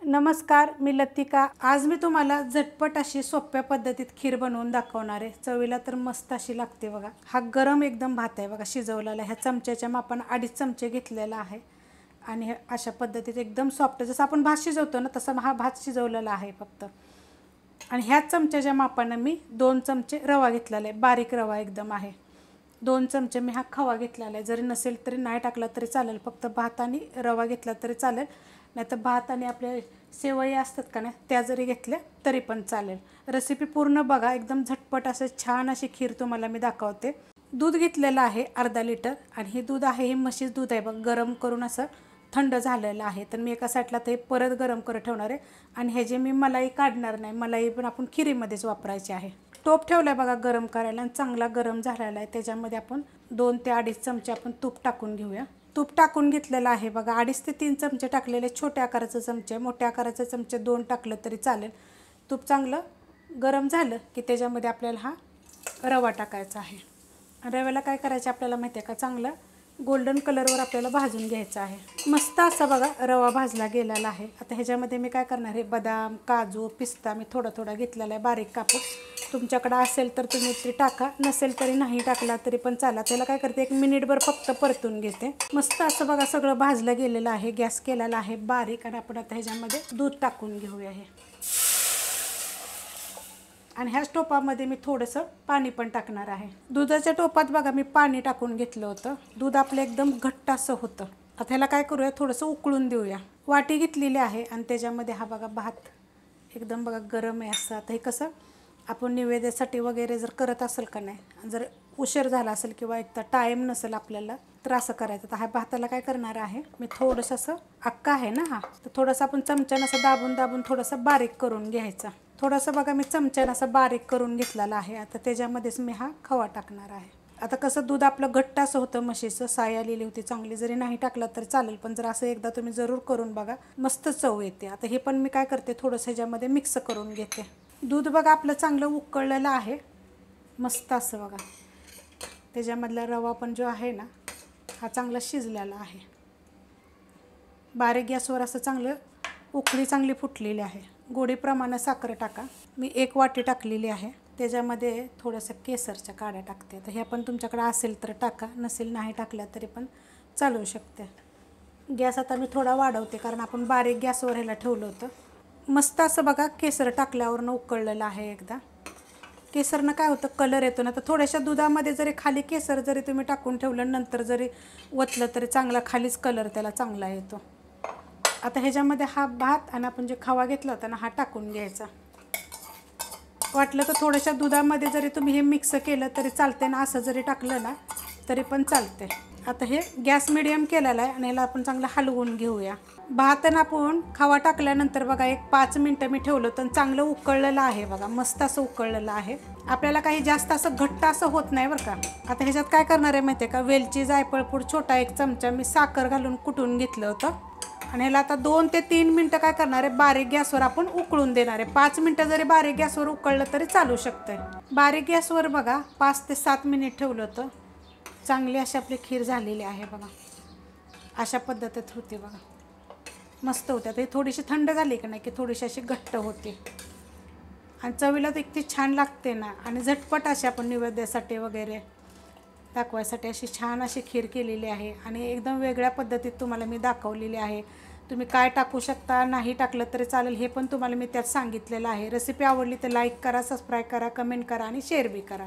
नमस्कार, मी लतिका। आज मी तुम्हाला झटपट अशी सोप्या पद्धतीत खीर बनवून दाखवणार आहे। चवीला तर मस्त अशी लागते बघा। हा गरम एकदम भात आहे बघा, शिजवलेला। ह्या चमच्याच्या मापाने 2.5 चमचे घेतलेला आहे आणि अशा पद्धतीत एकदम सॉफ्ट, जसं आपण भात शिजवतो ना तसा हा भात शिजवलेला आहे फक्त। आणि ह्या चमच्याच्या मापाने मी 2 चमचे रवा घेतलेला आहे, बारीक रवा एकदम आहे। 2 चमचे मी हा खवा घेतलेला आहे, जरी नसेल तरी नाही टाकला तरी चालेल, फक्त भात आणि रवा घेतला तरी चालेल। नाही तर भात आणि आपले सेवई असतात का नाही त्या जरी घेतल्या तरी पण चालेल। रेसिपी पूर्ण बघा, एकदम झटपट असं छान अशी खीर तुम्हाला मी दाखवते। दूध घेतलेलं आहे अर्धा लिटर आणि हे दूध आहे, हे म्हशीचं दूध आहे बघ, गरम करून असं थंड झालेलं आहे। तर मी एका साईडला ते परत गरम करत ठेवणार आहे आणि हे जे मी मलाई काढणार नाही, मलाई पण आपण खिरीमध्येच वापरायची आहे। टोप ठेवला आहे बघा गरम करायला आणि चांगला गरम झालेला आहे। त्याच्यामध्ये आपण 2 ते 2.5 चमचे आपण तूप टाकून घेऊया। तूप टाकून घेतलेलं आहे बघा, 2.5 ते 3 चमचे टाकलेले, छोट्या आकाराचे चमचे, मोठ्या आकाराचे चमचे 2 टाकलं तरी चालेल। तूप चांगलं गरम झालं की त्याच्यामध्ये आपल्याला हा रवा टाकायचा आहे। रव्याला काय करायचं आपल्याला माहिती आहे का, चांगलं गोल्डन कलरवर आपल्याला भाजून घ्यायचं आहे। मस्त असं बघा रवा भाजला गेलेला आहे। आता ह्याच्यामध्ये मी काय करणार आहे, बदाम, काजू, पिस्ता मी थोडा थोडा घेतलेला आहे बारीक कापून। तुमच्याकडे असेल तर तुम्ही ते टाका, नसेल तरी नाही टाकला तरी पण चालेल। त्याला काय करते, 1 मिनिटभर फक्त परतून घेते। मस्त असं बघा सगळं भाजलं गेलेलं आहे, गॅस केलेला आहे बारीक आणि आपण आता ह्याच्यामध्ये दूध टाकून घेऊया हे। आणि ह्याच टोपामध्ये मी थोडंसं पाणी पण टाकणार आहे। दुधाच्या टोपात बघा मी पाणी टाकून घेतलं होतं, दूध आपलं एकदम घट्ट असं होतं। आता ह्याला काय करूया, थोडंसं उकळून देऊया। वाटी घेतलेली आहे आणि त्याच्यामध्ये हा बघा भात एकदम बघा गरम आहे असं। आता हे कसं आपण निवेद्यासाठी वगैरे जर करत असेल का नाही, जर उशीर झाला असेल किंवा एक तर टाईम नसेल आपल्याला, तर असं करायचं। तर हा भाताला काय करणार आहे मी, थोडंसं असं अक्का आहे ना हा, तर थोडंसं आपण चमच्यानं असं दाबून दाबून थोडंसं बारीक करून घ्यायचा। थोडंसं बघा मी चमच्यानं असं बारीक करून घेतलेलं आहे। आता त्याच्यामध्येच मी हा खवा टाकणार आहे। आता कसं दूध आपलं घट्ट असं होतं, म्हशीचं साय आलेली होती चांगली, जरी नाही टाकलं तर चालेल, पण जर असं एकदा तुम्ही जरूर करून बघा, मस्त चव येते। आता हे पण मी काय करते, थोडंसं ह्याच्यामध्ये मिक्स करून घेते। दूध बघा आपलं चांगलं उकळलेलं आहे मस्त असं बघा। त्याच्यामधला रवा पण जो आहे ना हा चांगला शिजलेला आहे। बारीक गॅसवर असं चांगलं उकळी चांगली फुटलेली आहे। गोडीप्रमाणे साखर टाका, मी 1 वाटी टाकलेली आहे। त्याच्यामध्ये थोडंसं केसरच्या काड्या टाकते। तर ह्या पण तुमच्याकडे असेल तर टाका, नसेल नाही टाकल्या तरी पण चालू शकते। गॅस आता मी थोडा वाढवते कारण आपण बारीक गॅसवर ह्याला ठेवलं होतं। मस्त असं बघा केसर टाकल्यावरनं उकळलेलं आहे एकदा। केसरनं काय होतं, कलर येतो ना। तर थोड्याशा दुधामध्ये जरी खाली केसर जरी तुम्ही टाकून ठेवलं, नंतर जरी ओतलं तरी चांगला खालीच कलर त्याला चांगला येतो। आता ह्याच्यामध्ये हा भात आणि आपण जे खवा घेतला होता ना हा टाकून घ्यायचा। वाटलं तर थोड्याशा दुधामध्ये जरी तुम्ही हे मिक्स केलं तरी चालते ना, असं जरी टाकलं ना तरी पण चालते। आता हे गॅस मिडियम केलेला आहे आणि ह्याला आपण चांगलं हलवून घेऊया। भातानं आपण खवा टाकल्यानंतर बघा 5 मिनटं मी ठेवलं तर चांगलं उकळलेलं आहे बघा, मस्त असं उकळलेलं आहे। आपल्याला काही जास्त असं घट्ट असं होत नाही बरं का। आता ह्याच्यात काय करणार आहे माहिती आहे का, वेलची, जायफळपूड छोटा 1 चमचा मी साखर घालून कुटून घेतलं होतं आणि ह्याला आता 2 ते 3 मिनटं काय करणार आहे, बारीक गॅसवर आपण उकळून देणार आहे। 5 मिनटं जरी बारीक गॅसवर उकळलं तरी चालू शकतंय। बारीक गॅसवर बघा 5 ते 7 मिनिट ठेवलं होतं, चांगली अशी आपली खीर झालेली आहे बघा। अशा पद्धतीत होते बघा, मस्त होते। आता ही थोडीशी थंड झाली की नाही की थोडीशी अशी घट्ट होते आणि चवीला तर इतकी छान लागते ना। आणि झटपट अशी आपण नैवेद्यासाठी वगैरे दाखवायसाठी अशी छान अशी खीर केलेली आहे आणि एकदम वेगळ्या पद्धतीत तुम्हाला मी दाखवलेली आहे। तुम्ही काय टाकू शकता, नाही टाकलं तरी चालेल, हे पण तुम्हाला मी त्यात सांगितलेलं आहे। रेसिपी आवडली तर लाईक करा, सबस्क्राईब करा, कमेंट करा आणि शेअर बी करा।